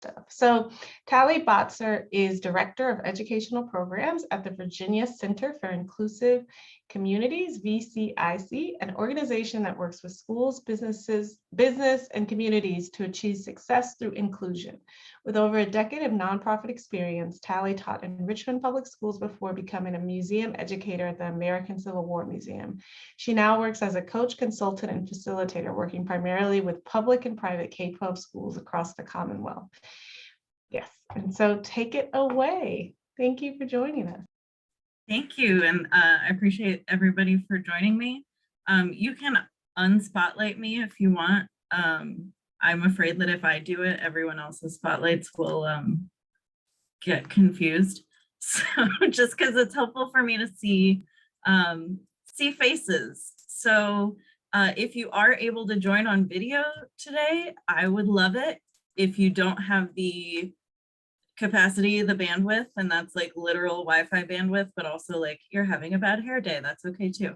stuff. So Tally Botzer is Director of Educational Programs at the Virginia Center for Inclusive Communities, VCIC, an organization that works with schools, business, and communities to achieve success through inclusion. With over a decade of nonprofit experience, Tally taught in Richmond Public Schools before becoming a museum educator at the American Civil War Museum. She now works as a coach, consultant, and facilitator, working primarily with public and private K-12 schools across the Commonwealth. Yes, and so take it away. Thank you for joining us. Thank you, and I appreciate everybody for joining me. You can unspotlight me if you want. I'm afraid that if I do it, everyone else's spotlights will get confused. So just because it's helpful for me to see faces. So if you are able to join on video today, I would love it. If you don't have the capacity, the bandwidth, and that's like literal Wi-Fi bandwidth, but also like you're having a bad hair day, that's okay too.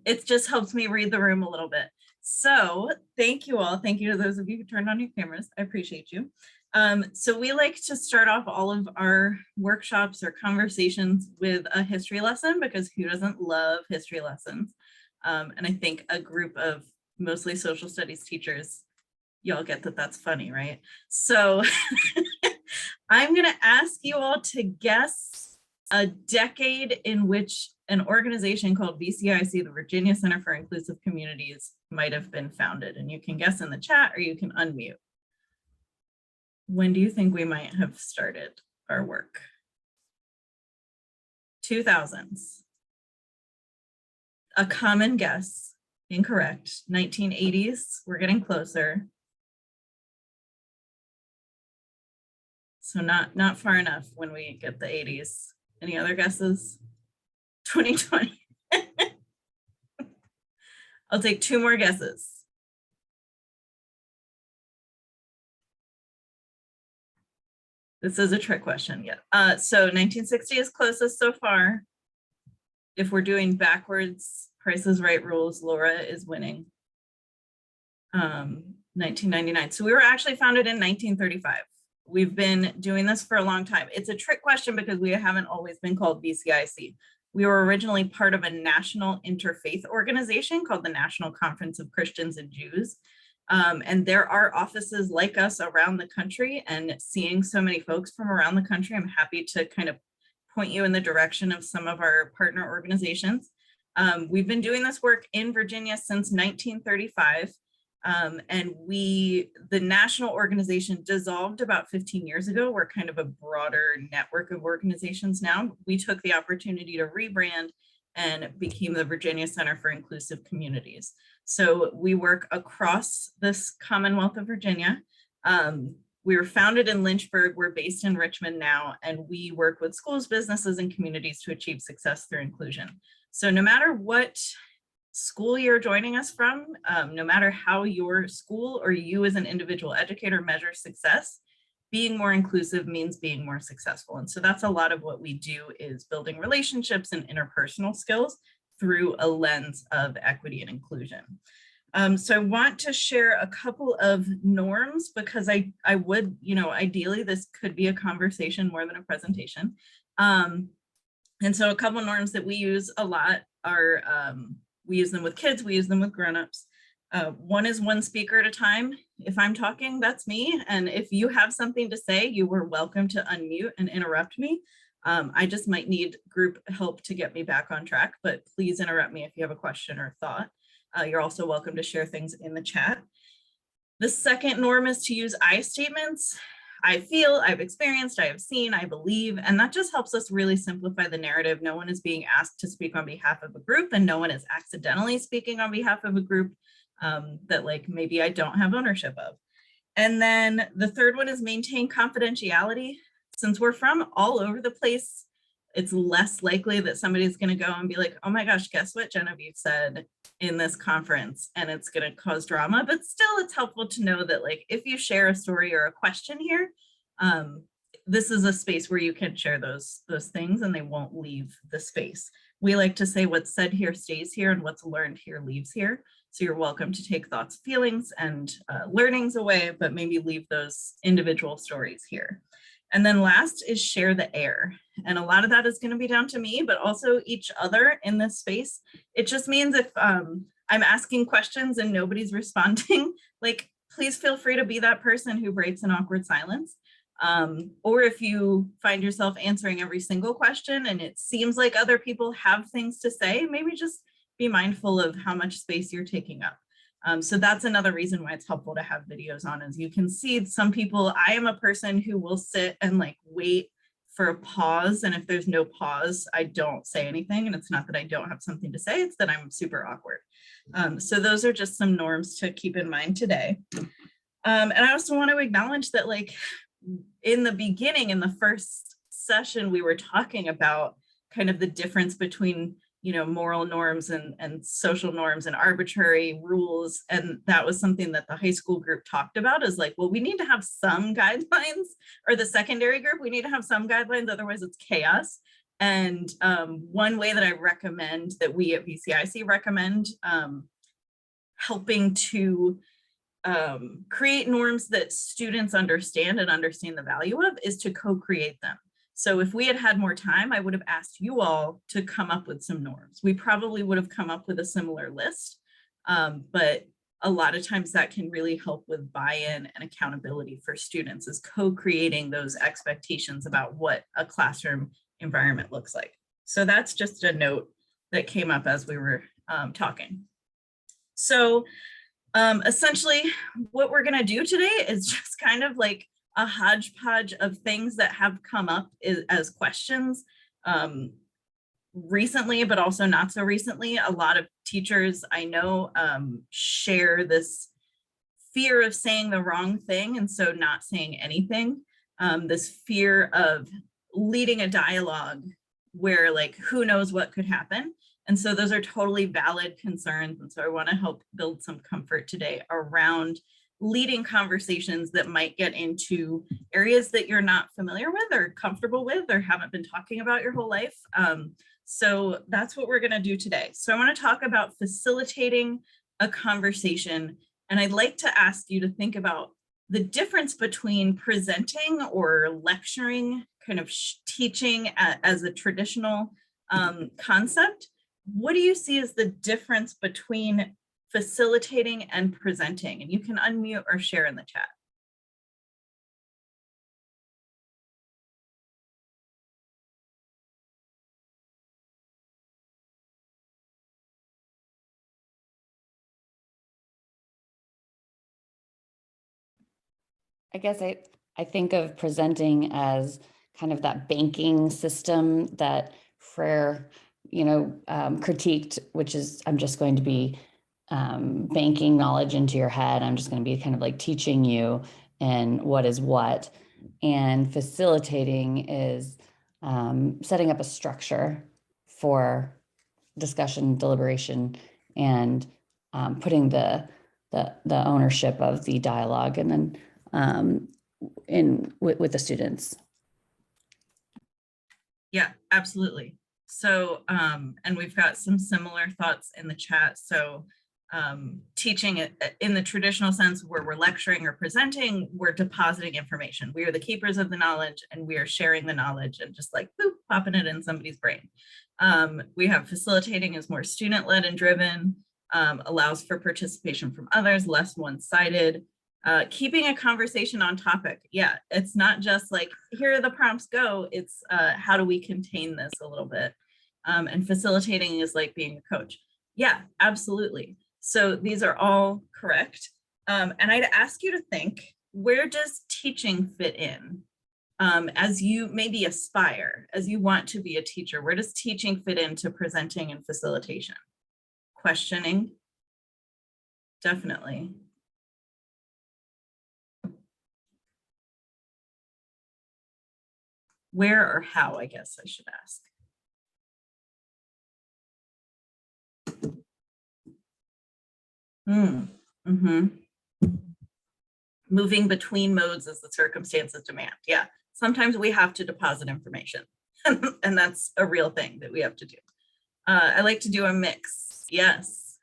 It just helps me read the room a little bit. So thank you all. Thank you to those of you who turned on your cameras. I appreciate you. So we like to start off all of our workshops or conversations with a history lesson, because who doesn't love history lessons? And I think a group of mostly social studies teachers, y'all get that that's funny, right? So I'm going to ask you all to guess a decade in which an organization called VCIC, the Virginia Center for Inclusive Communities, might have been founded. And you can guess in the chat or you can unmute. When do you think we might have started our work? 2000s. A common guess, incorrect. 1980s, we're getting closer. So not far enough when we get the 80s. Any other guesses? 2020. I'll take two more guesses. This is a trick question, yeah. So 1960 is closest so far. If we're doing backwards Price is Right rules, Laura is winning. 1999. So we were actually founded in 1935. We've been doing this for a long time. It's a trick question because we haven't always been called VCIC. We were originally part of a national interfaith organization called the National Conference of Christians and Jews. And there are offices like us around the country, and seeing so many folks from around the country, I'm happy to kind of point you in the direction of some of our partner organizations. We've been doing this work in Virginia since 1935. And the national organization dissolved about 15 years ago. We're kind of a broader network of organizations now. We took the opportunity to rebrand and became the Virginia Center for Inclusive Communities. So we work across this Commonwealth of Virginia. We were founded in Lynchburg. We're based in Richmond now, and we work with schools, businesses, and communities to achieve success through inclusion. So no matter what school you're joining us from, no matter how your school or you as an individual educator measure success, being more inclusive means being more successful. And so that's a lot of what we do, is building relationships and interpersonal skills through a lens of equity and inclusion. So I want to share a couple of norms, because I would, ideally this could be a conversation more than a presentation. And so a couple of norms that we use a lot are, we use them with kids, we use them with grownups. One is one speaker at a time. If I'm talking, that's me. And if you have something to say, you are welcome to unmute and interrupt me. I just might need group help to get me back on track, but please interrupt me if you have a question or thought. You're also welcome to share things in the chat. The second norm is to use I statements. I feel, I've experienced, I have seen, I believe, and that just helps us really simplify the narrative. No one is being asked to speak on behalf of a group, and no one is accidentally speaking on behalf of a group that like maybe I don't have ownership of. And then the third one is maintain confidentiality. Since we're from all over the place, it's less likely that somebody's going to go and be like, oh my gosh, guess what Genevieve said in this conference, and it's going to cause drama. But still, it's helpful to know that like if you share a story or a question here, this is a space where you can share those things and they won't leave the space. We like to say what's said here stays here and what's learned here leaves here. So you're welcome to take thoughts, feelings, and learnings away, but maybe leave those individual stories here. And then last is share the air. And a lot of that is going to be down to me, but also each other in this space. It just means if I'm asking questions and nobody's responding, like, please feel free to be that person who breaks an awkward silence. Or if you find yourself answering every single question and it seems like other people have things to say, maybe just be mindful of how much space you're taking up. So that's another reason why it's helpful to have videos on. As you can see, some people, I am a person who will sit and like wait for a pause. And if there's no pause, I don't say anything. And it's not that I don't have something to say, it's that I'm super awkward. So those are just some norms to keep in mind today. And I also want to acknowledge that, like, in the beginning, in the first session, we were talking about kind of the difference between, you know, moral norms and social norms and arbitrary rules. And that was something that the high school group talked about, is like, well, we need to have some guidelines, or the secondary group, we need to have some guidelines, otherwise it's chaos. And one way that I recommend, that we at VCIC recommend, helping to create norms that students understand and understand the value of, is to co-create them. So if we had had more time, I would have asked you all to come up with some norms. We probably would have come up with a similar list, but a lot of times that can really help with buy-in and accountability for students, is co-creating those expectations about what a classroom environment looks like. So that's just a note that came up as we were talking. So essentially what we're going to do today is just kind of like a hodgepodge of things that have come up as questions recently, but also not so recently. A lot of teachers I know share this fear of saying the wrong thing, and so not saying anything. This fear of leading a dialogue where, like, who knows what could happen. And so those are totally valid concerns. And so I want to help build some comfort today around leading conversations that might get into areas that you're not familiar with or comfortable with or haven't been talking about your whole life. So that's what we're going to do today. So I want to talk about facilitating a conversation. And I'd like to ask you to think about the difference between presenting or lecturing, kind of teaching as a traditional concept. What do you see as the difference between facilitating and presenting? And you can unmute or share in the chat. I guess I think of presenting as kind of that banking system that Frere, critiqued, which is, I'm just going to be banking knowledge into your head. I'm just going to be kind of like teaching you and what is what. And facilitating is setting up a structure for discussion, deliberation, and putting the ownership of the dialogue and then with the students. Yeah, absolutely. So, and we've got some similar thoughts in the chat. So teaching it in the traditional sense, where we're lecturing or presenting, we're depositing information. We are the keepers of the knowledge, and we are sharing the knowledge and just like boop, popping it in somebody's brain. We have facilitating is more student-led and driven, allows for participation from others, less one-sided. Keeping a conversation on topic. Yeah, it's not just like, here are the prompts, go. It's how do we contain this a little bit? And facilitating is like being a coach. Yeah, absolutely. So these are all correct. And I'd ask you to think, where does teaching fit in? As you maybe aspire, as you want to be a teacher, where does teaching fit into presenting and facilitation? Questioning, definitely. Where or how, I guess I should ask. Moving between modes as the circumstances demand. Yeah, sometimes we have to deposit information and that's a real thing that we have to do. I like to do a mix. Yes.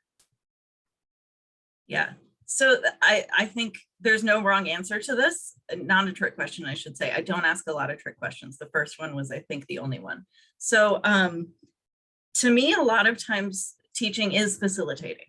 Yeah. So I think there's no wrong answer to this. Not a trick question, I should say. I don't ask a lot of trick questions. The first one was, I think, the only one. So to me, a lot of times teaching is facilitating.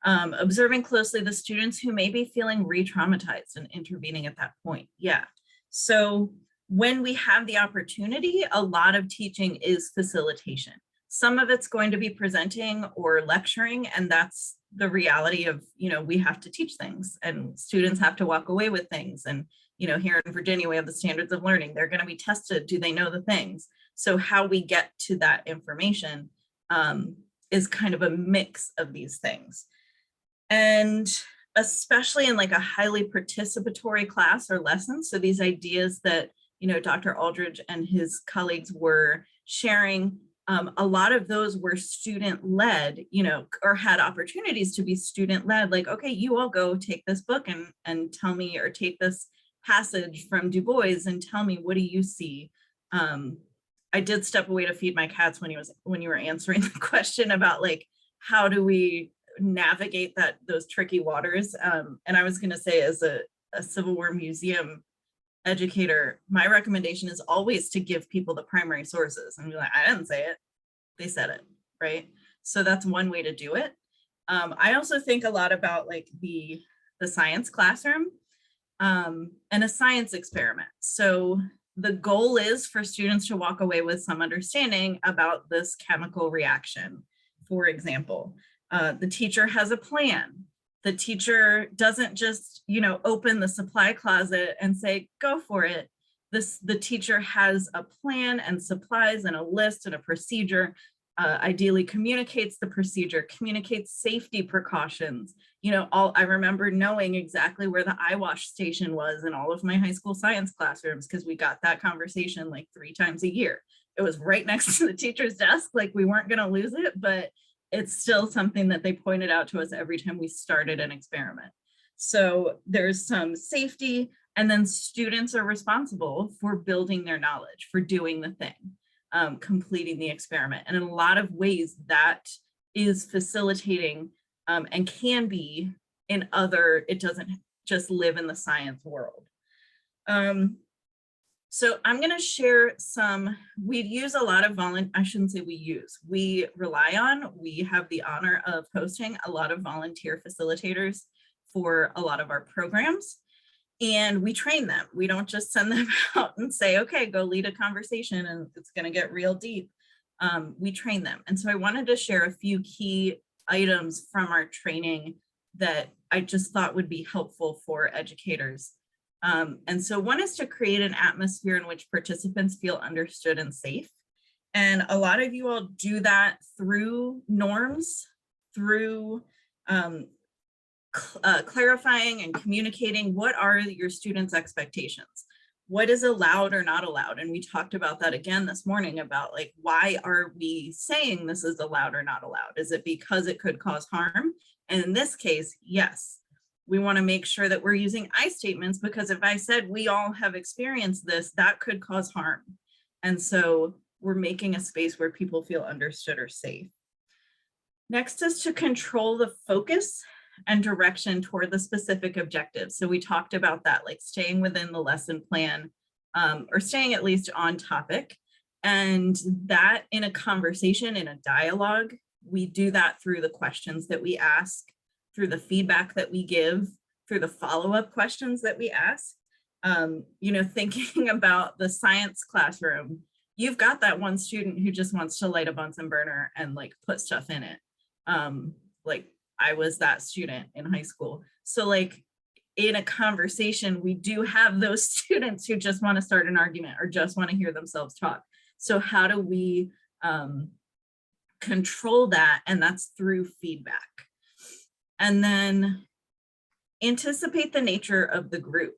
Observing closely the students who may be feeling re-traumatized and intervening at that point. Yeah. So when we have the opportunity, a lot of teaching is facilitation. Some of it's going to be presenting or lecturing, and that's the reality of, we have to teach things and students have to walk away with things. And, here in Virginia, we have the standards of learning. They're going to be tested. Do they know the things? So how we get to that information is kind of a mix of these things. And especially in like a highly participatory class or lesson. So these ideas that, Dr. Aldridge and his colleagues were sharing, a lot of those were student-led, or had opportunities to be student-led, like, okay, you all go take this book and tell me, or take this passage from Du Bois and tell me, what do you see? I did step away to feed my cats when you were answering the question about like, how do we navigate those tricky waters? And I was going to say, as a Civil War Museum educator, my recommendation is always to give people the primary sources and be like, I didn't say it, they said it, right? So that's one way to do it. I also think a lot about like the science classroom and a science experiment. So the goal is for students to walk away with some understanding about this chemical reaction. For example, the teacher has a plan. The teacher doesn't just, open the supply closet and say, go for it. The teacher has a plan and supplies and a list and a procedure, ideally communicates the procedure, communicates safety precautions. I remember knowing exactly where the eye wash station was in all of my high school science classrooms, because we got that conversation like 3 times a year. It was right next to the teacher's desk, like we weren't gonna lose it, but it's still something that they pointed out to us every time we started an experiment. So there's some safety, and then students are responsible for building their knowledge, for doing the thing, completing the experiment. And in a lot of ways that is facilitating and can be in other, it doesn't just live in the science world. So I'm going to share some, we use a lot of we rely on, we have the honor of hosting a lot of volunteer facilitators for a lot of our programs, and we train them. We don't just send them out and say, okay, go lead a conversation and it's going to get real deep. We train them. And so I wanted to share a few key items from our training that I just thought would be helpful for educators. And so one is to create an atmosphere in which participants feel understood and safe. And a lot of you all do that through norms, through clarifying and communicating what are your students' expectations, what is allowed or not allowed. And we talked about that again this morning about like, why are we saying this is allowed or not allowed? Is it because it could cause harm? And in this case, yes. We want to make sure that we're using I statements, because if I said we all have experienced this, that could cause harm. And so we're making a space where people feel understood or safe. Next is to control the focus and direction toward the specific objectives. So we talked about that, like staying within the lesson plan, or staying at least on topic. And that in a conversation, in a dialogue, we do that through the questions that we ask, through the feedback that we give, through the follow-up questions that we ask. Thinking about the science classroom, you've got that one student who just wants to light a Bunsen burner and like put stuff in it. Like I was that student in high school. So like in a conversation, we do have those students who just want to start an argument or just want to hear themselves talk. So how do we control that? And that's through feedback. And then anticipate the nature of the group.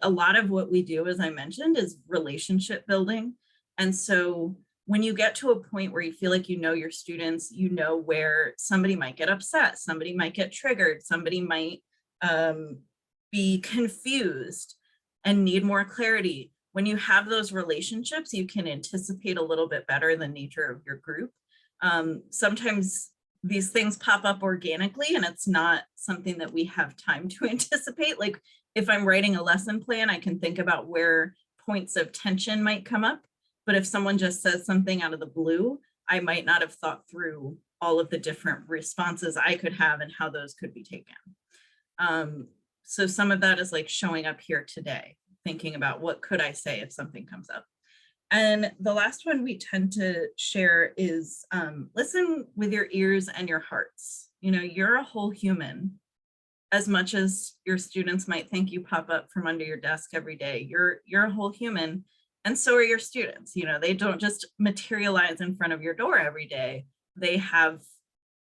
A lot of what we do, as I mentioned, is relationship building. And so when you get to a point where you feel like you know your students, you know where somebody might get upset, somebody might get triggered, somebody might be confused and need more clarity. When you have those relationships, you can anticipate a little bit better the nature of your group. Sometimes these things pop up organically, and it's not something that we have time to anticipate. Like if I'm writing a lesson plan, I can think about where points of tension might come up. But if someone just says something out of the blue, I might not have thought through all of the different responses I could have and how those could be taken. So some of that is like showing up here today, thinking about what could I say if something comes up. And the last one we tend to share is listen with your ears and your hearts. You know, you're a whole human. As much as your students might think you pop up from under your desk every day, you're a whole human, and so are your students. You know, they don't just materialize in front of your door every day. They have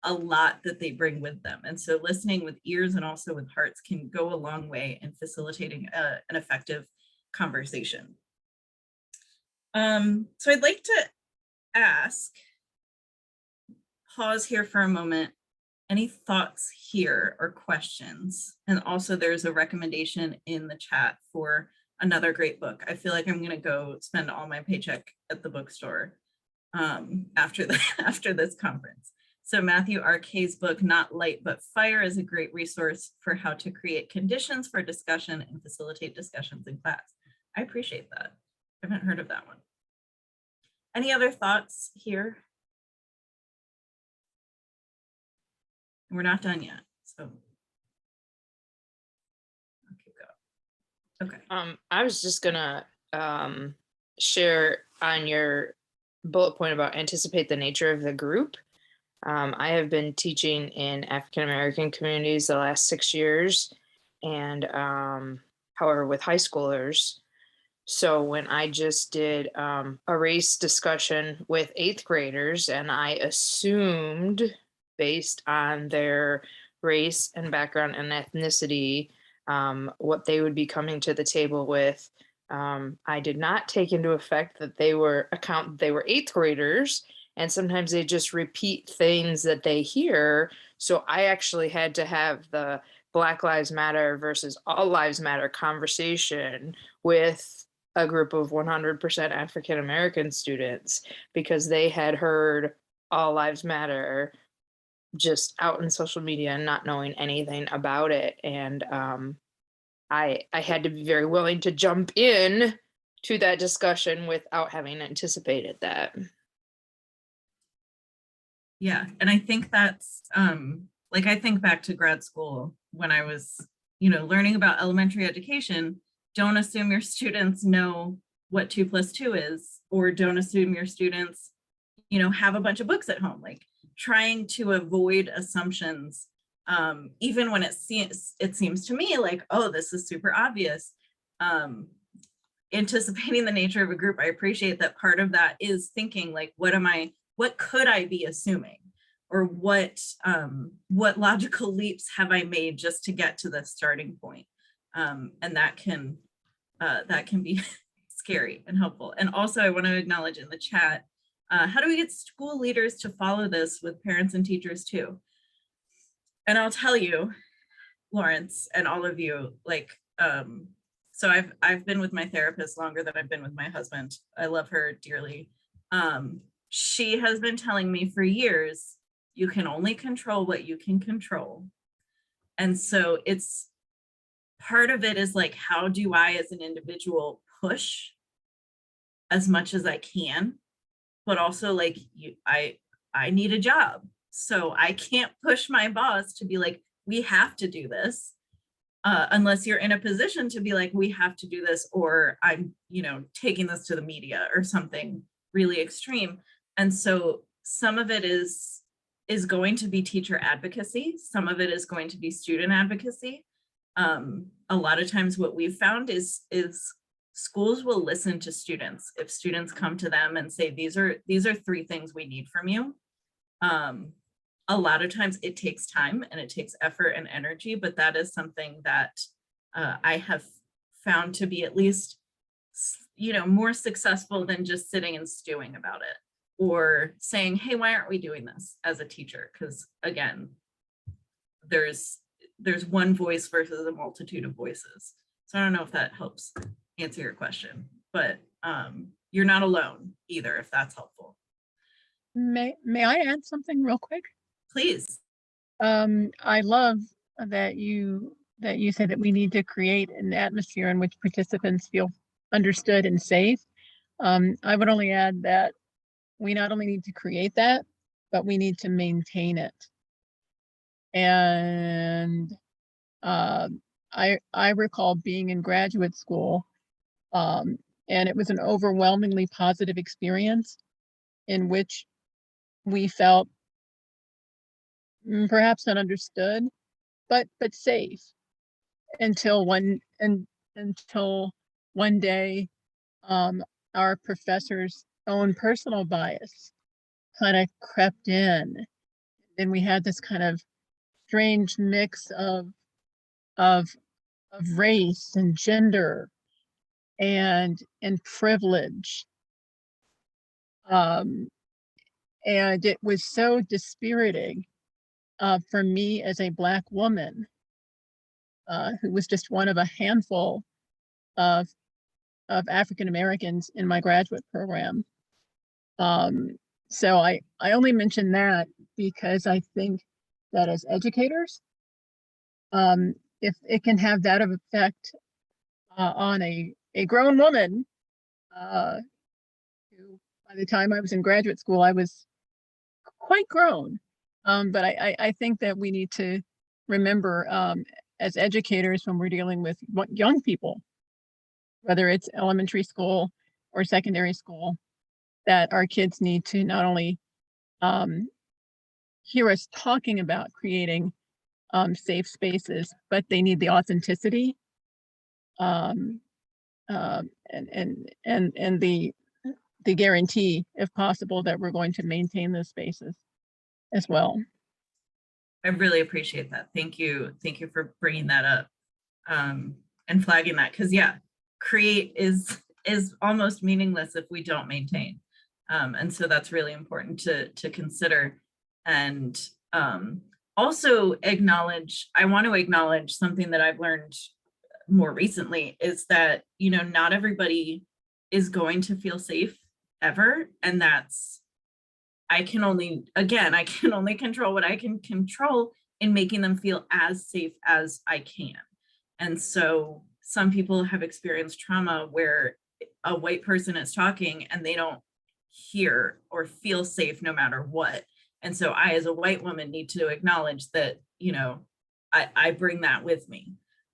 a lot that they bring with them. And so listening with ears and also with hearts can go a long way in facilitating an effective conversation. So I'd like to ask, pause here for a moment, any thoughts here or questions? And also there's a recommendation in the chat for another great book. I feel like I'm gonna go spend all my paycheck at the bookstore after this conference. So Matthew R.K.'s book, Not Light But Fire, is a great resource for how to create conditions for discussion and facilitate discussions in class. I appreciate that. I haven't heard of that one. Any other thoughts here? We're not done yet, so I'll keep going. Okay. I was just gonna share on your bullet point about anticipate the nature of the group. I have been teaching in African-American communities the last 6 years, and however, with high schoolers. So when I just did a race discussion with 8th graders, and I assumed based on their race and background and ethnicity, what they would be coming to the table with. I did not take into effect that they were 8th graders, and sometimes they just repeat things that they hear. So I actually had to have the Black Lives Matter versus All Lives Matter conversation with a group of 100% African American students, because they had heard All Lives Matter just out in social media and not knowing anything about it. And I had to be very willing to jump in to that discussion without having anticipated that. Yeah, and I think that's like, I think back to grad school when I was, you know, learning about elementary education. Don't assume your students know what 2 + 2 is, or don't assume your students, you know, have a bunch of books at home. Like trying to avoid assumptions, even when it seems to me like, oh, this is super obvious. Anticipating the nature of a group, I appreciate that part of that is thinking like, what could I be assuming, or what logical leaps have I made just to get to the starting point? And that can be scary and helpful. And also I want to acknowledge in the chat, how do we get school leaders to follow this with parents and teachers too? And I'll tell you, Lawrence, and all of you, like, so I've been with my therapist longer than I've been with my husband. I love her dearly. She has been telling me for years, you can only control what you can control. And so it's part of it is like, how do I as an individual push as much as I can? But also like, I need a job. So I can't push my boss to be like, we have to do this, unless you're in a position to be like, we have to do this, or I'm, you know, taking this to the media or something really extreme. And so some of it is going to be teacher advocacy. Some of it is going to be student advocacy. A lot of times what we've found is schools will listen to students. If students come to them and say, these are 3 things we need from you. A lot of times it takes time and it takes effort and energy, but that is something that I have found to be at least, you know, more successful than just sitting and stewing about it, or saying, hey, why aren't we doing this as a teacher? Because again, there's one voice versus a multitude of voices. So I don't know if that helps answer your question, but you're not alone either, if that's helpful. May I add something real quick? please. I love that you said that we need to create an atmosphere in which participants feel understood and safe. I would only add that we not only need to create that, but we need to maintain it. And I recall being in graduate school, and it was an overwhelmingly positive experience in which we felt perhaps not understood, but safe until one day our professor's own personal bias kind of crept in, and we had this kind of strange mix of race and gender and privilege, and it was so dispiriting for me as a Black woman who was just one of a handful of African Americans in my graduate program. So I only mention that because I think that as educators, if it can have that effect on a grown woman, who by the time I was in graduate school, I was quite grown. But I think that we need to remember as educators, when we're dealing with young people, whether it's elementary school or secondary school, that our kids need to not only hear us talking about creating safe spaces, but they need the authenticity and the guarantee, if possible, that we're going to maintain those spaces as well. I really appreciate that. Thank you. Thank you for bringing that up and flagging that, because yeah, create is almost meaningless if we don't maintain. And so that's really important to consider. And also acknowledge, I want to acknowledge something that I've learned more recently, is that, you know, not everybody is going to feel safe ever. And that's, I can only control what I can control in making them feel as safe as I can. And so some people have experienced trauma where a white person is talking and they don't hear or feel safe no matter what. And so I, as a white woman, need to acknowledge that, you know, I bring that with me.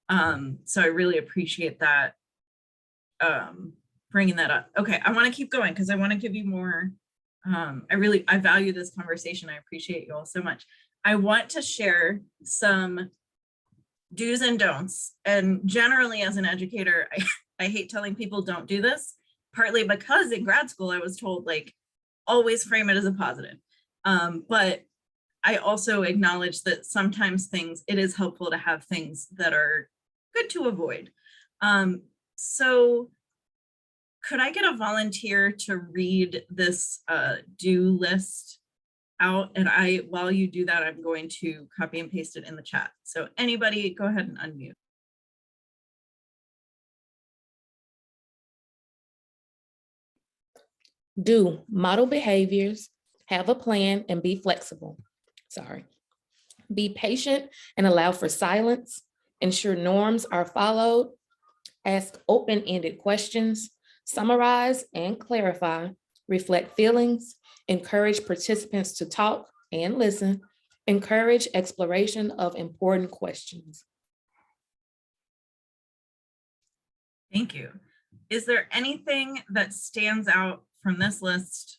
So I really appreciate that, bringing that up. Okay, I want to keep going because I want to give you more. I value this conversation. I appreciate you all so much. I want to share some do's and don'ts. And generally, as an educator, I hate telling people don't do this, partly because in grad school, I was told, like, always frame it as a positive. But I also acknowledge that sometimes it is helpful to have things that are good to avoid. So could I get a volunteer to read this do list out? And while you do that, I'm going to copy and paste it in the chat. So anybody, go ahead and unmute. Do model behaviors, have a plan, and be flexible. Be patient and allow for silence. Ensure norms are followed. Ask open-ended questions. Summarize and clarify. Reflect feelings. Encourage participants to talk and listen. Encourage exploration of important questions. Thank you. Is there anything that stands out from this list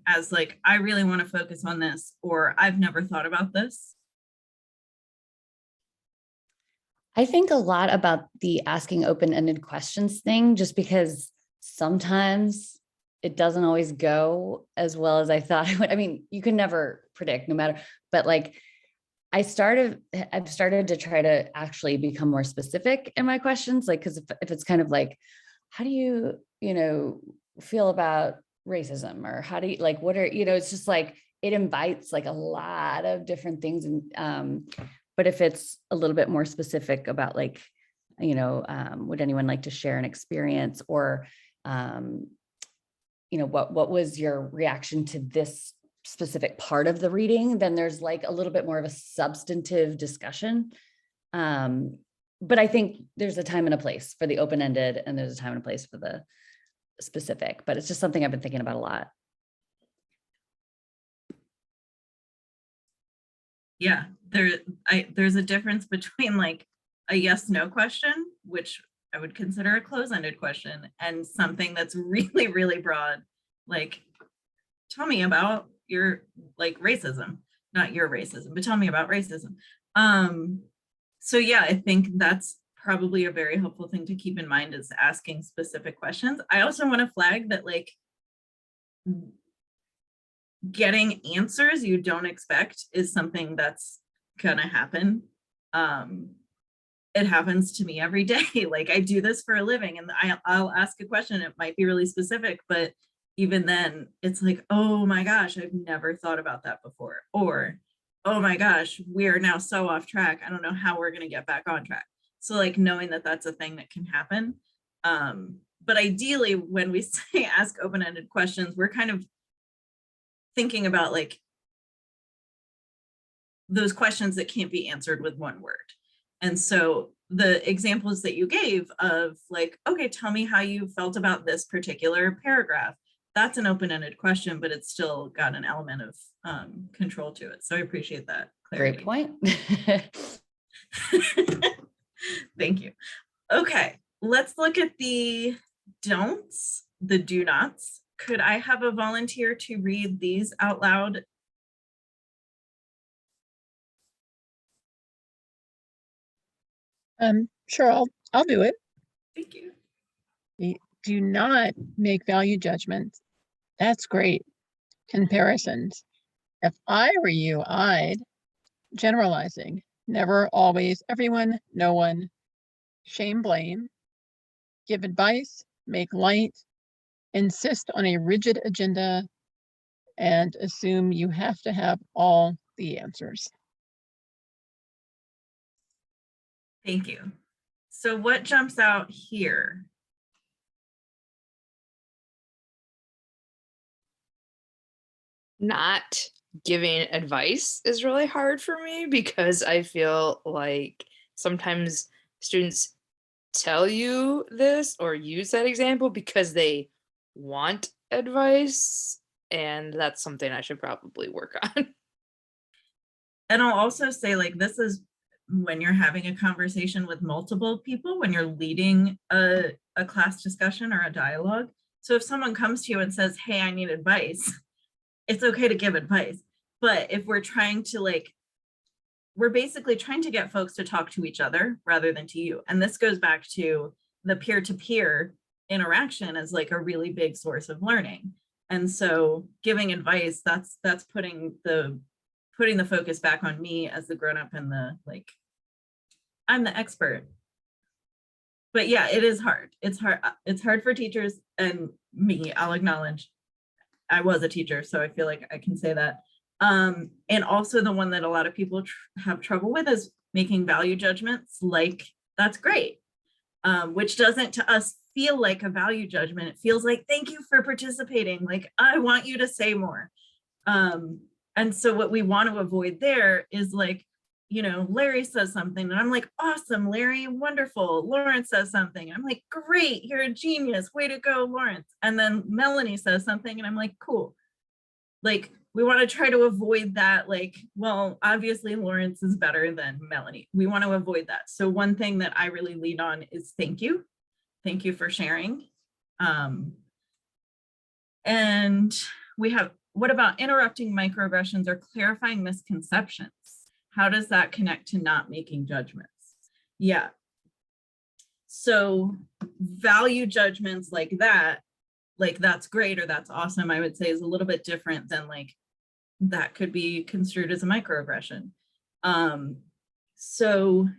as like, I really want to focus on this, or I've never thought about this? I think a lot about the asking open-ended questions thing, just because sometimes it doesn't always go as well as I thought it would. I mean, you can never predict, no matter, but like I've started to try to actually become more specific in my questions. Like, because if it's kind of like, how do you, feel about racism, or how do you, like, what are, it's just like, it invites like a lot of different things. And, but if it's a little bit more specific about like, would anyone like to share an experience, or, what was your reaction to this specific part of the reading, then there's like a little bit more of a substantive discussion. But I think there's a time and a place for the open-ended, and there's a time and a place for the specific, but it's just something I've been thinking about a lot. Yeah, there's a difference between like a yes, no question, which I would consider a close-ended question, and something that's really, really broad, like, tell me about your like racism, not your racism, but tell me about racism. So yeah, I think that's probably a very helpful thing to keep in mind, is asking specific questions. I also want to flag that like getting answers you don't expect is something that's gonna happen. It happens to me every day. Like I do this for a living, and I'll ask a question. It might be really specific, but even then it's like, oh my gosh, I've never thought about that before. Or, oh my gosh, we are now so off track. I don't know how we're going to get back on track. So like knowing that that's a thing that can happen. But ideally, when we say ask open-ended questions, we're kind of thinking about like those questions that can't be answered with one word. And so the examples that you gave of like, okay, tell me how you felt about this particular paragraph. That's an open-ended question, but it's still got an element of control to it. So I appreciate that clarity. Great point. Thank you. Okay, let's look at the don'ts, the do nots. Could I have a volunteer to read these out loud? Sure, I'll do it. Thank you. Do not make value judgments. That's great. Comparisons. If I were you, I'd generalizing. Never, always, everyone, no one. Shame, blame. Give advice, make light. Insist on a rigid agenda, and assume you have to have all the answers. Thank you. So what jumps out here? Not giving advice is really hard for me, because I feel like sometimes students tell you this or use that example because they want advice, and that's something I should probably work on. And I'll also say, like, this is when you're having a conversation with multiple people, when you're leading a class discussion or a dialogue. So if someone comes to you and says, hey, I need advice, it's okay to give advice. But if we're trying to like, we're basically trying to get folks to talk to each other rather than to you. And this goes back to the peer-to-peer interaction as like a really big source of learning. And so giving advice, that's putting the focus back on me as the grown-up and the like, I'm the expert. But yeah, it is hard. It's hard for teachers and me, I'll acknowledge. I was a teacher, so I feel like I can say that. And also the one that a lot of people have trouble with is making value judgments. Like, that's great, which doesn't to us feel like a value judgment. It feels like, thank you for participating. Like, I want you to say more. And so what we want to avoid there is like, you know, Larry says something and I'm like, awesome, Larry, wonderful. Lawrence says something. I'm like, great, you're a genius. Way to go, Lawrence. And then Melanie says something and I'm like, cool. Like, we want to try to avoid that. Like, well, obviously Lawrence is better than Melanie. We want to avoid that. So one thing that I really lead on is thank you. Thank you for sharing. And we have, what about interrupting microaggressions or clarifying misconceptions? How does that connect to not making judgments? Yeah. So value judgments like that's great or that's awesome, I would say is a little bit different than like, that could be construed as a microaggression. So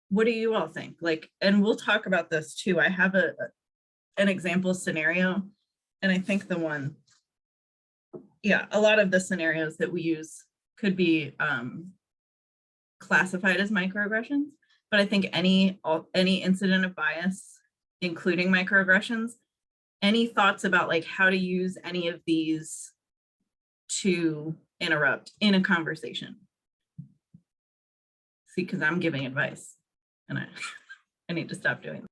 what do you all think? Like, and we'll talk about this too. I have an example scenario, and I think the one, yeah, a lot of the scenarios that we use could be classified as microaggressions, but I think any incident of bias, including microaggressions, any thoughts about like how to use any of these to interrupt in a conversation. See, because I'm giving advice and I need to stop doing that.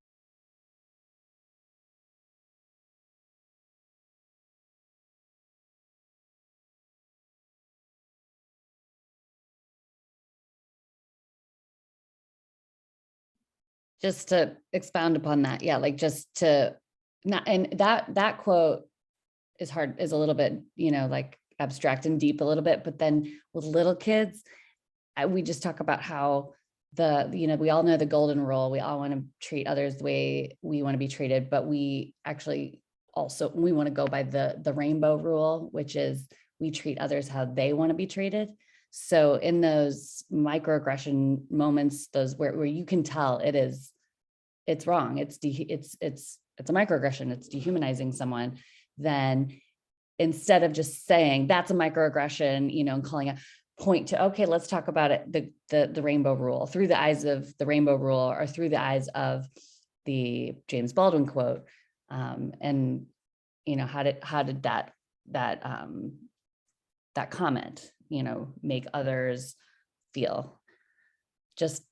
Just to expound upon that, yeah, like just to not, and that quote is hard, is a little bit, like abstract and deep a little bit, but then with little kids, we just talk about how we all know the golden rule. We all want to treat others the way we want to be treated, but we actually also, we want to go by the rainbow rule, which is we treat others how they want to be treated. So in those microaggression moments, those where you can tell it's wrong, it's a microaggression, it's dehumanizing someone, then instead of just saying that's a microaggression, and calling it, point to, okay, let's talk about it, the rainbow rule, through the eyes of the rainbow rule, or through the eyes of the James Baldwin quote. And how did that comment, make others feel? Just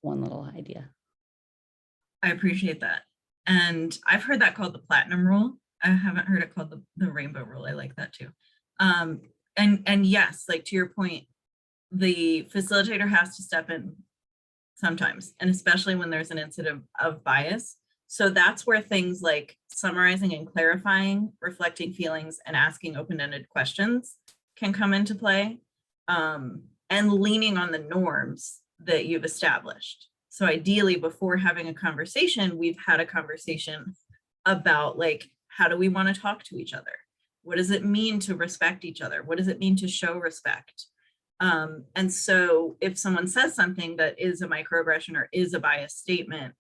one little idea. I appreciate that. And I've heard that called the platinum rule. I haven't heard it called the rainbow rule. I like that too. And yes, like to your point, the facilitator has to step in sometimes, and especially when there's an incident of bias. So that's where things like summarizing and clarifying, reflecting feelings, and asking open-ended questions can come into play, and leaning on the norms that you've established. So ideally, before having a conversation, we've had a conversation about like, how do we want to talk to each other? What does it mean to respect each other? What does it mean to show respect? And so if someone says something that is a microaggression or is a biased statement,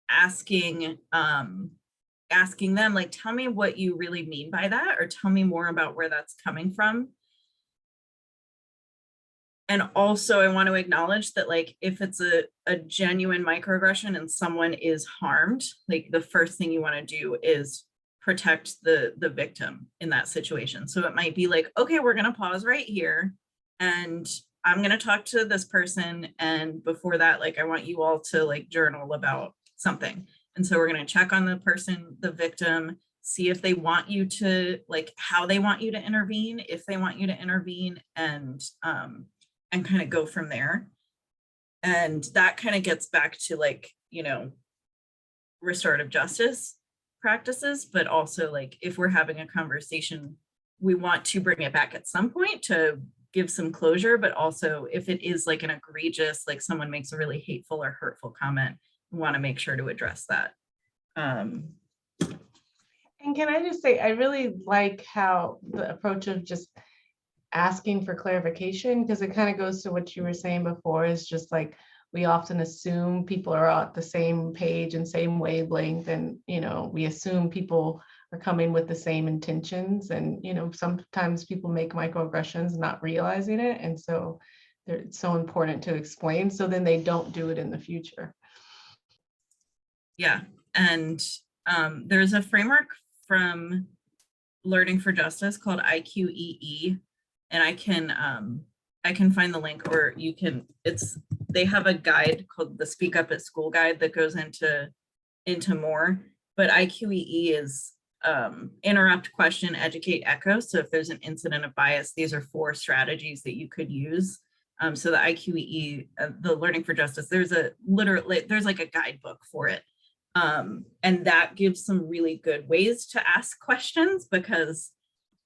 asking them, like, tell me what you really mean by that, or tell me more about where that's coming from. And also I want to acknowledge that, like, if it's a genuine microaggression and someone is harmed, like the first thing you want to do is protect the victim in that situation. So it might be like, okay, we're going to pause right here and I'm going to talk to this person. And before that, like, I want you all to like journal about something. And so we're going to check on the person, the victim, see if they want you to, like, how they want you to intervene, if they want you to intervene, and kind of go from there. And that kind of gets back to like, restorative justice practices, but also like if we're having a conversation, we want to bring it back at some point to give some closure, but also if it is like an egregious, like someone makes a really hateful or hurtful comment, we want to make sure to address that. And can I just say, I really like how the approach of just asking for clarification, because it kind of goes to what you were saying before, is just like, we often assume people are at the same page and same wavelength, and we assume people are coming with the same intentions, and sometimes people make microaggressions not realizing it, and so it's so important to explain so then they don't do it in the future. Yeah, and there's a framework from Learning for Justice called IQEE, and I can find the link, or you can, they have a guide called the Speak Up at School guide that goes into more, but IQEE is interrupt, question, educate, echo. So if there's an incident of bias, these are 4 strategies that you could use. So the IQEE, the Learning for Justice, there's like a guidebook for it. And that gives some really good ways to ask questions, because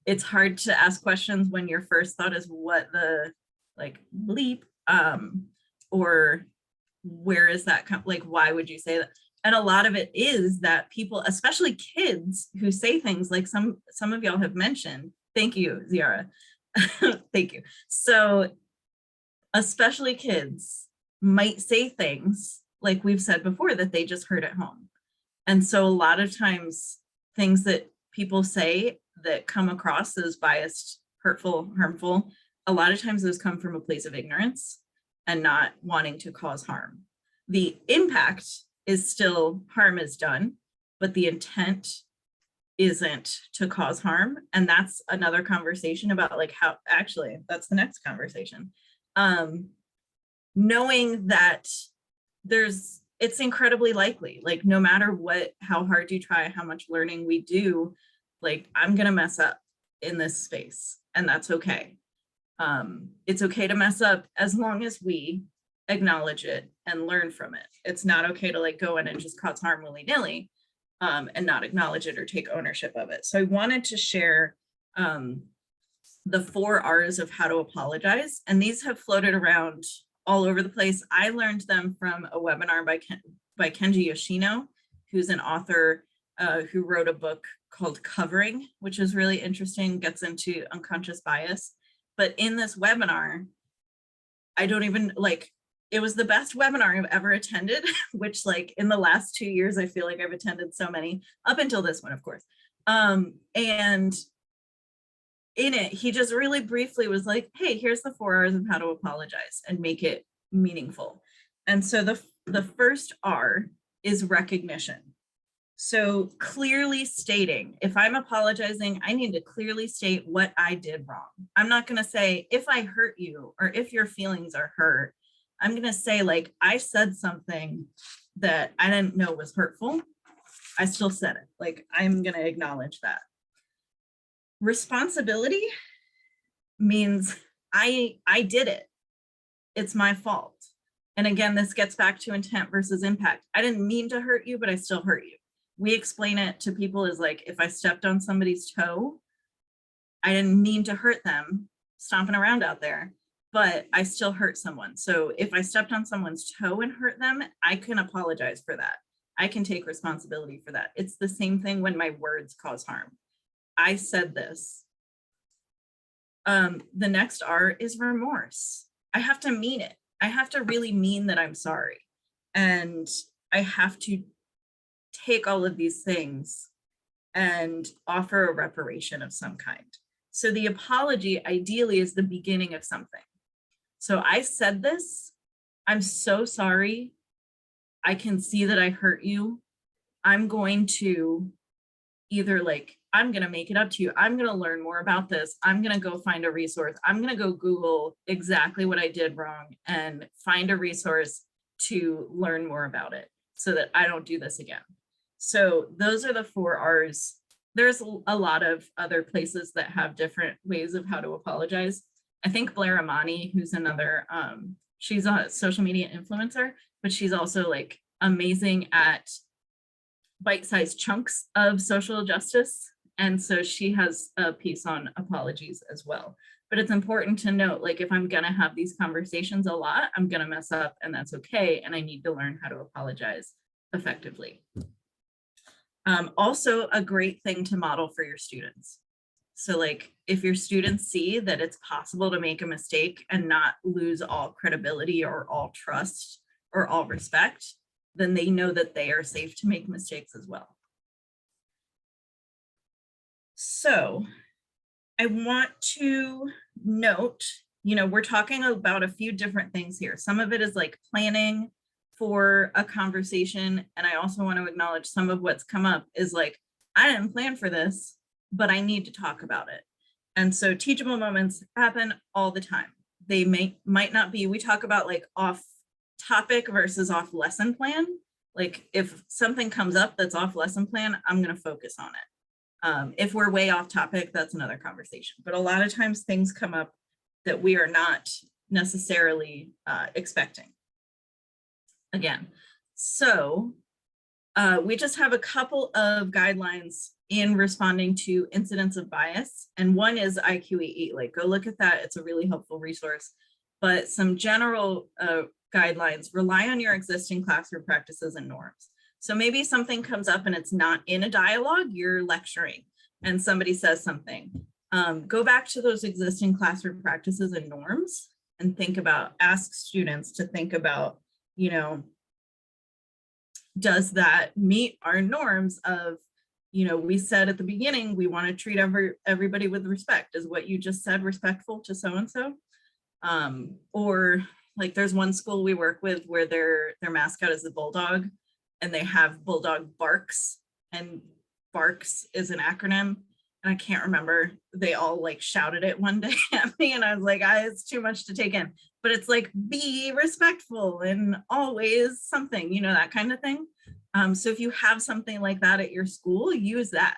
it's hard to ask questions when your first thought is what the like bleep, or where is that, like, why would you say that? And a lot of it is that people, especially kids, who say things like some of y'all have mentioned. Thank you, Ziara. Thank you. So especially kids might say things like we've said before that they just heard at home. And so a lot of times things that people say that come across as biased, hurtful, harmful, a lot of times those come from a place of ignorance and not wanting to cause harm. The impact is still harm is done, but the intent isn't to cause harm. And that's another conversation about like how, actually, that's the next conversation. Knowing that it's incredibly likely, like no matter how hard you try, how much learning we do, like I'm gonna mess up in this space, and that's okay. It's okay to mess up as long as we acknowledge it and learn from it. It's not okay to like go in and just cause harm willy-nilly and not acknowledge it or take ownership of it. So I wanted to share the 4 R's of how to apologize, and these have floated around all over the place. I learned them from a webinar by Kenji Yoshino, who's an author who wrote a book called Covering, which is really interesting, gets into unconscious bias. But in this webinar, I don't even like, it was the best webinar I've ever attended, which like in the last 2 years, I feel like I've attended so many, up until this one, of course. And in it, he just really briefly was like, hey, here's the 4 R's of how to apologize and make it meaningful. And so the first R is recognition. So clearly stating, if I'm apologizing, I need to clearly state what I did wrong. I'm not going to say if I hurt you or if your feelings are hurt. I'm going to say like, I said something that I didn't know was hurtful. I still said it. Like, I'm going to acknowledge that. Responsibility means I did it. It's my fault. And again, this gets back to intent versus impact. I didn't mean to hurt you, but I still hurt you. We explain it to people as like, if I stepped on somebody's toe, I didn't mean to hurt them stomping around out there, but I still hurt someone. So if I stepped on someone's toe and hurt them, I can apologize for that. I can take responsibility for that. It's the same thing when my words cause harm. I said this. The next R is remorse. I have to mean it. I have to really mean that I'm sorry. And I have to take all of these things and offer a reparation of some kind. So the apology ideally is the beginning of something. So I said this, I'm so sorry. I can see that I hurt you. I'm going to either like, I'm going to make it up to you. I'm going to learn more about this. I'm going to go find a resource. I'm going to go Google exactly what I did wrong and find a resource to learn more about it so that I don't do this again. So those are the 4 R's. There's a lot of other places that have different ways of how to apologize. I think Blair Amani, who's another, she's a social media influencer, but she's also like amazing at bite-sized chunks of social justice. And so she has a piece on apologies as well. But it's important to note, like, if I'm going to have these conversations a lot, I'm going to mess up, and that's okay. And I need to learn how to apologize effectively. Also, a great thing to model for your students. So like, if your students see that it's possible to make a mistake and not lose all credibility or all trust or all respect, then they know that they are safe to make mistakes as well. So I want to note, you know, we're talking about a few different things here. Some of it is like planning for a conversation. And I also want to acknowledge some of what's come up is like, I didn't plan for this, but I need to talk about it. And so teachable moments happen all the time. They might not be, we talk about like off topic versus off lesson plan. Like if something comes up that's off lesson plan, I'm going to focus on it. If we're way off topic, that's another conversation. But a lot of times things come up that we are not necessarily expecting. Again, so we just have a couple of guidelines in responding to incidents of bias. And one is IQEE, like go look at that. It's a really helpful resource. But some general guidelines: rely on your existing classroom practices and norms. So maybe something comes up and it's not in a dialogue, you're lecturing and somebody says something. Go back to those existing classroom practices and norms and think about, ask students to think about, you know, does that meet our norms of, you know, we said at the beginning, we want to treat everybody with respect. Is what you just said respectful to so-and-so? Or like there's one school we work with where their mascot is the bulldog and they have bulldog barks. And BARCS is an acronym, and I can't remember, they all like shouted it one day at me, and I was like, it's too much to take in. But it's like, be respectful and always something, you know, that kind of thing. So if you have something like that at your school, use that.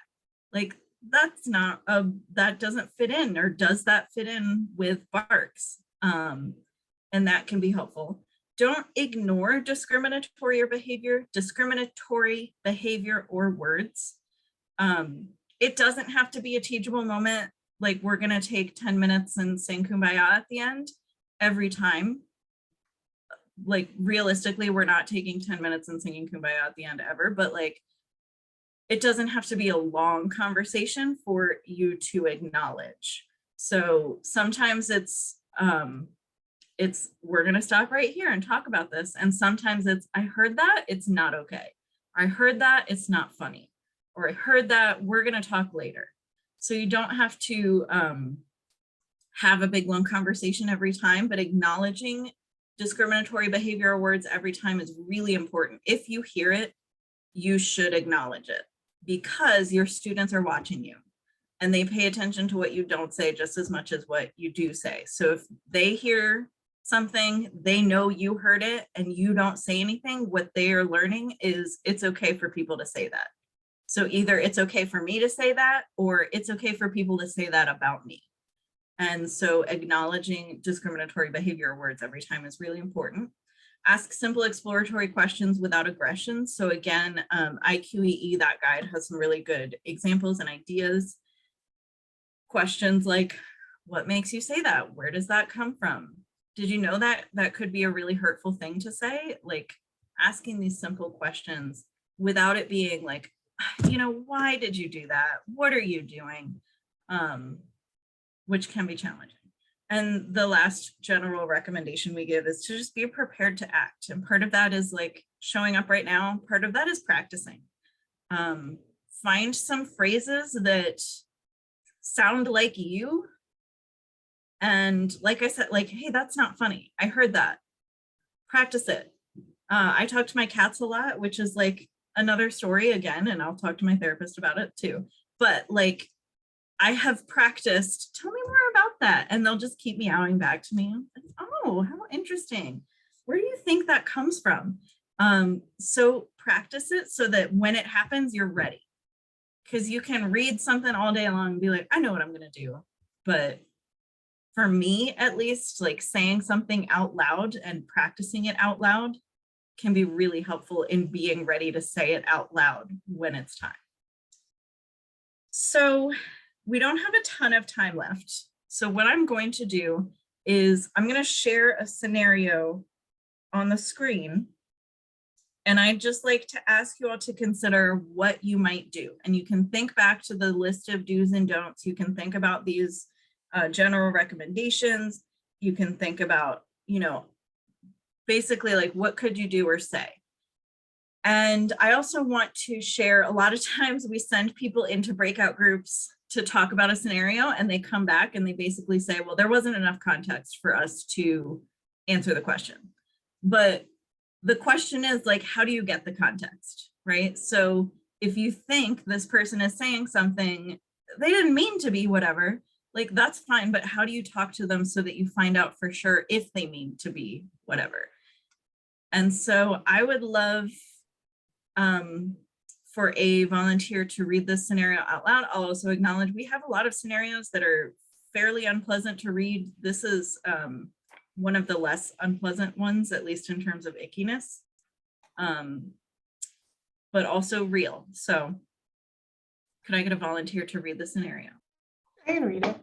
Like, that's not that doesn't fit in, or does that fit in with BARCS? And that can be helpful. Don't ignore discriminatory behavior or words. It doesn't have to be a teachable moment. Like, we're gonna take 10 minutes and sing Kumbaya at the end every time. Like, realistically, we're not taking 10 minutes and singing Kumbaya at the end ever, but like, it doesn't have to be a long conversation for you to acknowledge. So sometimes it's we're gonna stop right here and talk about this. And sometimes it's, I heard that, it's not okay. I heard that, it's not funny. Or I heard that, we're gonna talk later. So you don't have to have a big long conversation every time, but acknowledging discriminatory behavior or words every time is really important. If you hear it, you should acknowledge it, because your students are watching you and they pay attention to what you don't say just as much as what you do say. So if they hear something, they know you heard it and you don't say anything, what they are learning is it's okay for people to say that. So either it's okay for me to say that, or it's okay for people to say that about me. And so acknowledging discriminatory behavior or words every time is really important. Ask simple exploratory questions without aggression. So again, IQEE, that guide, has some really good examples and ideas. Questions like, what makes you say that? Where does that come from? Did you know that that could be a really hurtful thing to say? Like, asking these simple questions without it being like, you know, why did you do that? What are you doing? Which can be challenging. And the last general recommendation we give is to just be prepared to act. And part of that is like showing up right now. Part of that is practicing. Find some phrases that sound like you. And like I said, like, hey, that's not funny. I heard that. Practice it. I talk to my cats a lot, which is like another story again, and I'll talk to my therapist about it too. But like, I have practiced, tell me more about that. And they'll just keep meowing back to me. Oh, how interesting. Where do you think that comes from? So practice it so that when it happens, you're ready. Because you can read something all day long and be like, I know what I'm going to do. But for me, at least, like saying something out loud and practicing it out loud can be really helpful in being ready to say it out loud when it's time. So we don't have a ton of time left. So what I'm going to do is I'm going to share a scenario on the screen. And I'd just like to ask you all to consider what you might do. And you can think back to the list of do's and don'ts. You can think about these general recommendations. You can think about, you know, basically like, what could you do or say? And I also want to share, a lot of times we send people into breakout groups to talk about a scenario, and they come back and they basically say, well, there wasn't enough context for us to answer the question. But the question is like, how do you get the context, right? So if you think this person is saying something, they didn't mean to be whatever, like that's fine, but how do you talk to them so that you find out for sure if they mean to be whatever? And so I would love for a volunteer to read this scenario out loud. I'll also acknowledge we have a lot of scenarios that are fairly unpleasant to read. This is one of the less unpleasant ones, at least in terms of ickiness, but also real. So could I get a volunteer to read the scenario? I can read it.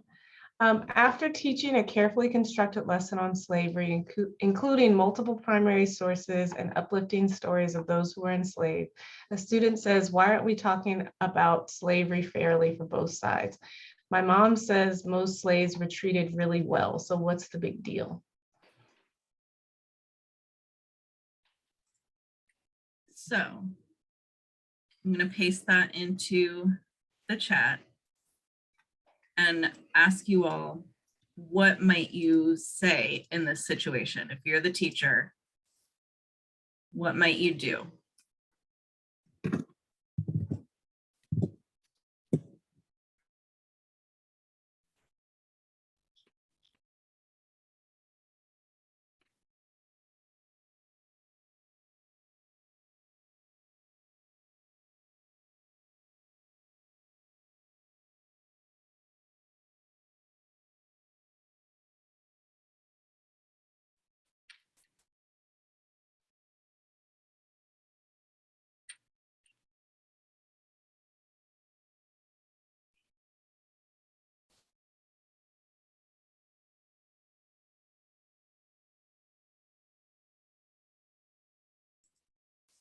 After teaching a carefully constructed lesson on slavery, including multiple primary sources and uplifting stories of those who were enslaved, a student says, why aren't we talking about slavery fairly for both sides? My mom says most slaves were treated really well, so what's the big deal? So I'm going to paste that into the chat and ask you all, what might you say in this situation? If you're the teacher, what might you do?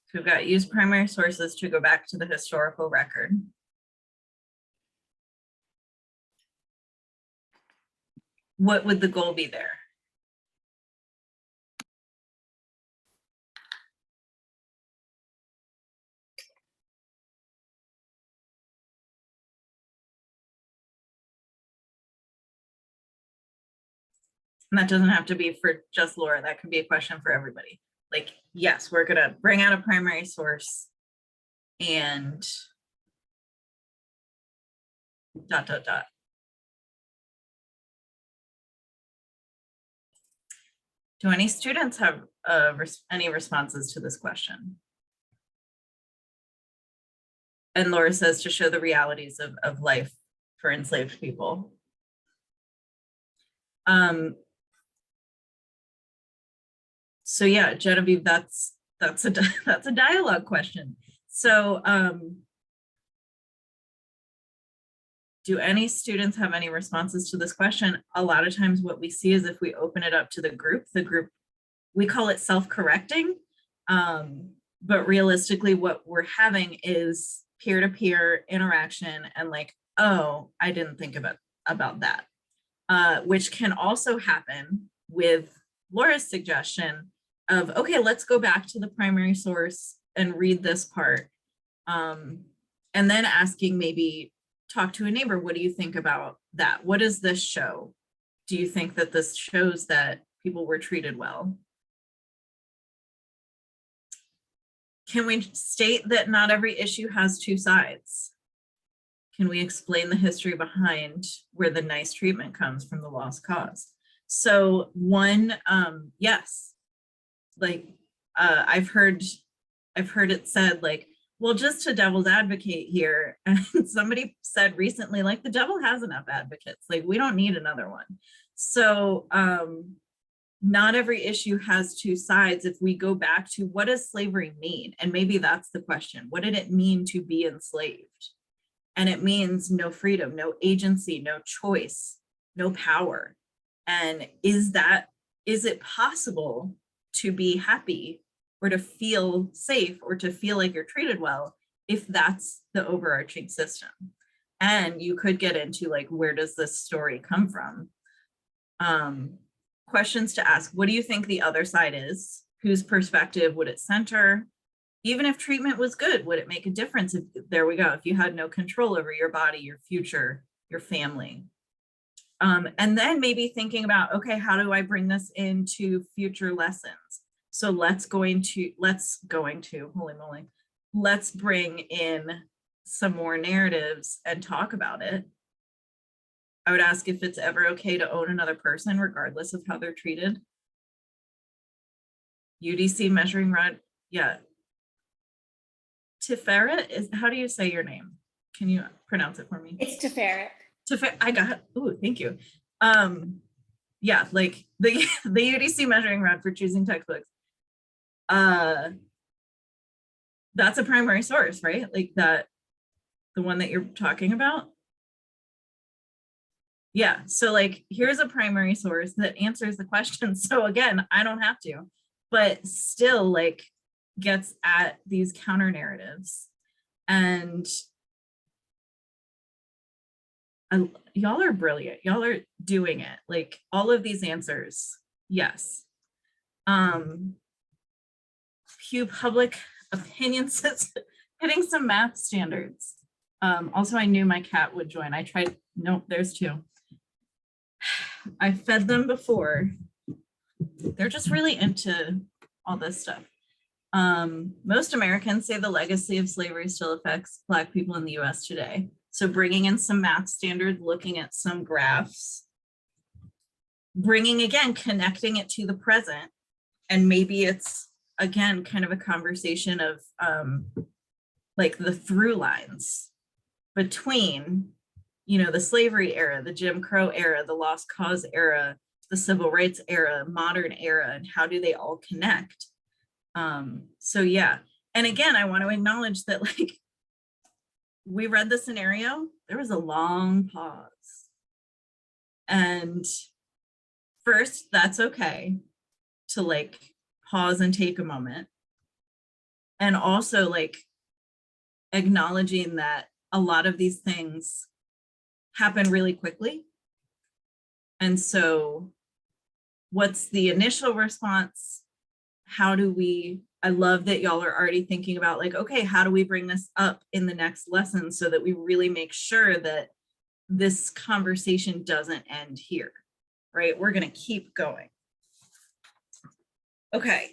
So we've got use primary sources to go back to the historical record. What would the goal be there? And that doesn't have to be for just Laura. That could be a question for everybody. Like, yes, we're gonna bring out a primary source and ... Do any students have any responses to this question? And Laura says to show the realities of life for enslaved people. So yeah, Genevieve, that's a dialogue question. So do any students have any responses to this question? A lot of times what we see is if we open it up to the group, we call it self-correcting, but realistically what we're having is peer-to-peer interaction and like, oh, I didn't think about that, which can also happen with Laura's suggestion of, okay, let's go back to the primary source and read this part. And then asking, maybe talk to a neighbor, what do you think about that? What does this show? Do you think that this shows that people were treated well? Can we state that not every issue has two sides? Can we explain the history behind where the nice treatment comes from the lost cause? So one, yes, like I've heard it said like, well, just to devil's advocate here, and somebody said recently, like the devil has enough advocates, like we don't need another one. So not every issue has two sides. If we go back to what does slavery mean? And maybe that's the question. What did it mean to be enslaved? And it means no freedom, no agency, no choice, no power. And is it possible to be happy or to feel safe or to feel like you're treated well if that's the overarching system? And you could get into like, where does this story come from? Questions to ask. What do you think the other side is? Whose perspective would it center? Even if treatment was good, would it make a difference? If, there we go. If you had no control over your body, your future, your family. And then maybe thinking about, okay, how do I bring this into future lessons? So let's bring in some more narratives and talk about it. I would ask if it's ever okay to own another person, regardless of how they're treated. UDC measuring rod, yeah. Tiferet is, how do you say your name? Can you pronounce it for me? It's Tiferet. I got, ooh, thank you. Yeah, like the UDC measuring rod for choosing textbooks. That's a primary source, right? Like that, the one that you're talking about. Yeah, so like, here's a primary source that answers the question. So again, I don't have to, but still like gets at these counter narratives. And y'all are brilliant. Y'all are doing it. Like all of these answers, yes. Pew Public Opinion says hitting some math standards. Also, I knew my cat would join. I tried, nope, there's two. I fed them before. They're just really into all this stuff. Most Americans say the legacy of slavery still affects Black people in the US today. So bringing in some math standards, looking at some graphs, connecting it to the present. And maybe it's, again, kind of a conversation of like the through lines between, the slavery era, the Jim Crow era, the Lost Cause era, the Civil Rights era, modern era, and how do they all connect? So yeah, and again, I want to acknowledge that like, we read the scenario, there was a long pause. And first, that's okay to like pause and take a moment. And also like acknowledging that a lot of these things happen really quickly. And so what's the initial response? How do we, I love that y'all are already thinking about like, okay, how do we bring this up in the next lesson so that we really make sure that this conversation doesn't end here, right? We're going to keep going. Okay.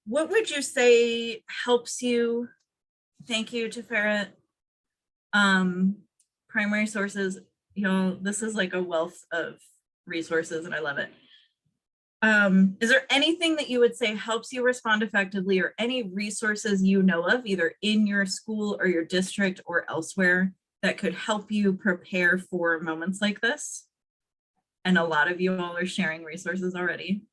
What would you say helps you? Thank you, Teferet. Primary sources, you know, this is like a wealth of resources and I love it. Is there anything that you would say helps you respond effectively, or any resources you know of either in your school or your district or elsewhere that could help you prepare for moments like this? And a lot of you all are sharing resources already.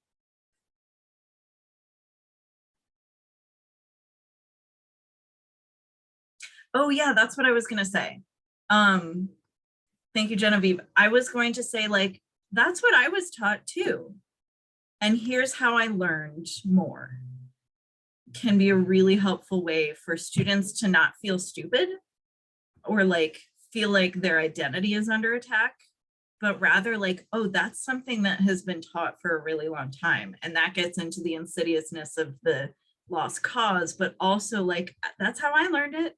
Oh yeah, that's what I was gonna say. Thank you, Genevieve. I was going to say like, that's what I was taught too. And here's how I learned more. Can be a really helpful way for students to not feel stupid or like feel like their identity is under attack, but rather like, oh, that's something that has been taught for a really long time. And that gets into the insidiousness of the lost cause, but also like, that's how I learned it.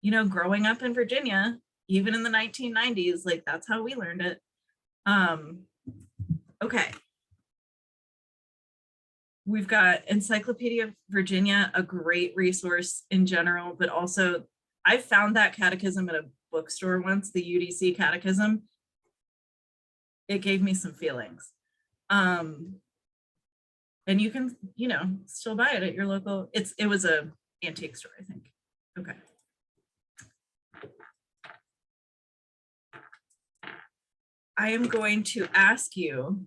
You know, growing up in Virginia, even in the 1990s, like that's how we learned it. Okay. We've got Encyclopedia of Virginia, a great resource in general, but also I found that catechism at a bookstore once, the UDC catechism. It gave me some feelings. And you can, you know, still buy it at your local, it was a antique store, I think. Okay. I am going to ask you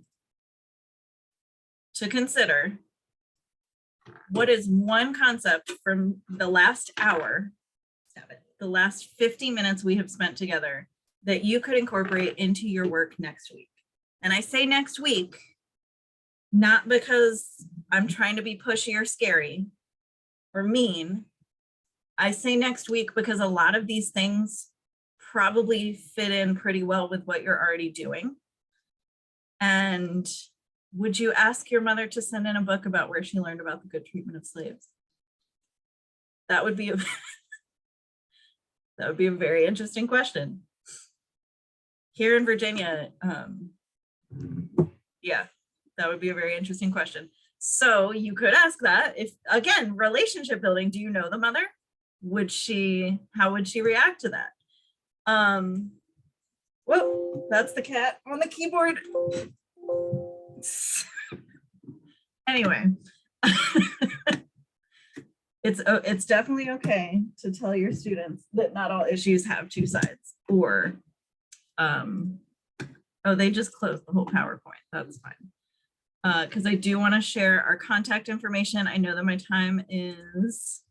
to consider what is one concept from the last hour, the last 50 minutes we have spent together that you could incorporate into your work next week. And I say next week, not because I'm trying to be pushy or scary or mean. I say next week because a lot of these things probably fit in pretty well with what you're already doing. And would you ask your mother to send in a book about where she learned about the good treatment of slaves? That would be a that would be a very interesting question. Here in Virginia, yeah, that would be a very interesting question. So you could ask that. If again, relationship building, do you know the mother? How would she react to that? Whoa, that's the cat on the keyboard. Anyway, it's definitely okay to tell your students that not all issues have two sides, or oh, they just closed the whole PowerPoint. That's fine. Because I do want to share our contact information. I know that my time is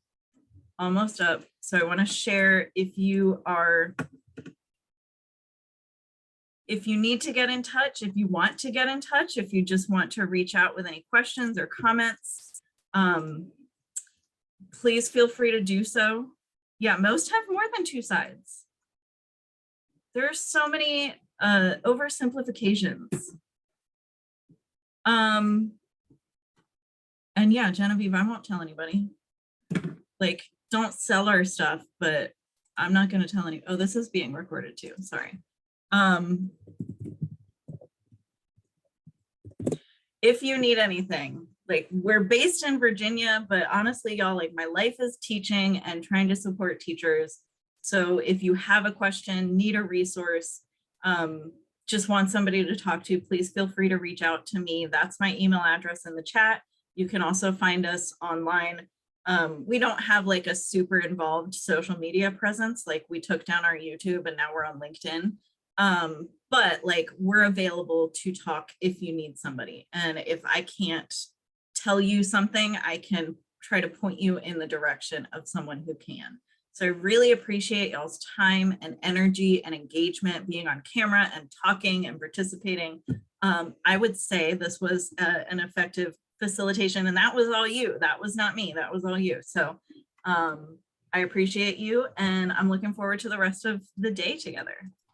almost up, so I want to share if you need to get in touch, if you want to get in touch, if you just want to reach out with any questions or comments, please feel free to do so. Yeah, most have more than two sides. There are so many oversimplifications. And yeah, Genevieve, I won't tell anybody. Like, don't sell our stuff, but I'm not going to tell any. Oh, this is being recorded too. Sorry. If you need anything, like, we're based in Virginia, but honestly, y'all, like, my life is teaching and trying to support teachers. So if you have a question, need a resource, just want somebody to talk to, please feel free to reach out to me. That's my email address in the chat. You can also find us online. We don't have like a super involved social media presence. Like, we took down our YouTube and now we're on LinkedIn. But like, we're available to talk if you need somebody. And if I can't tell you something, I can try to point you in the direction of someone who can. So I really appreciate y'all's time and energy and engagement, being on camera and talking and participating. I would say this was an effective facilitation, and that was all you. That was not me. That was all you. So I appreciate you, and I'm looking forward to the rest of the day together.